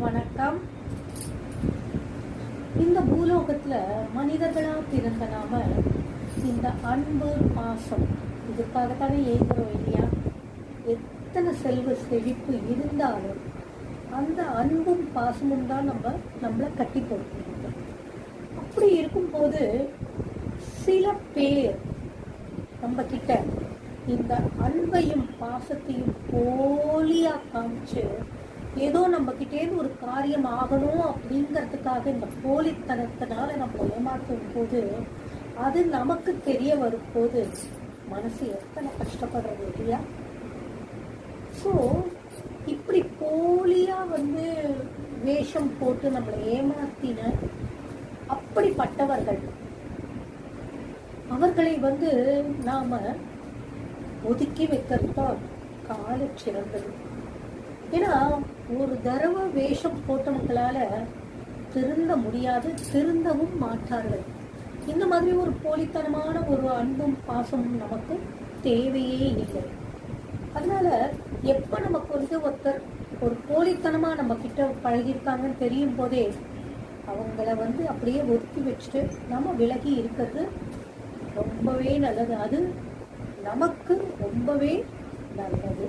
வணக்கம். இந்த பூலோகத்துல மனிதர்களா பிறந்த நாம இந்த அன்பு பாசம் இதுக்காகத்தானே ஏங்குறோம் இல்லையா? எத்தனை செல்வ செழிப்பு இருந்தாலும் அந்த அன்பும் பாசமும் தான் நம்மளை கட்டி போட்டுருக்கோம். அப்படி இருக்கும்போது சில பேர் நம்ம கிட்ட இந்த அன்பையும் பாசத்தையும் போலியா காமிச்சு ஏதோ நம்ம கிட்டேருந்து ஒரு காரியம் ஆகணும் அப்படிங்கிறதுக்காக இந்த போலித்தனத்தினால நம்மளை ஏமாற்றும் போது அது நமக்கு தெரிய வரும்போது மனசு எத்தனை கஷ்டப்படுறது இல்லையா? ஸோ இப்படி போலியா வேஷம் போட்டு நம்மளை ஏமாத்தின அப்படிப்பட்டவர்கள் அவர்களை நாம ஒதுக்கி வைக்கிறது தான் கால சிறந்தது. ஏன்னா ஒரு தடவை வேஷம் போட்டவங்களால திருந்த முடியாது, திருந்தவும் மாட்டார்கள். இந்த மாதிரி ஒரு போலித்தனமான ஒரு அன்பும் பாசமும் நமக்கு தேவையே இல்லை. அதனால எப்ப நமக்கு ஒருத்தர் ஒரு போலித்தனமா நம்ம கிட்ட பழகிருக்காங்கன்னு தெரியும் போதே அவங்கள அப்படியே ஒதுக்கி வச்சுட்டு நம்ம விலகி இருக்கிறது ரொம்பவே நல்லது. அது நமக்கு ரொம்பவே நல்லது.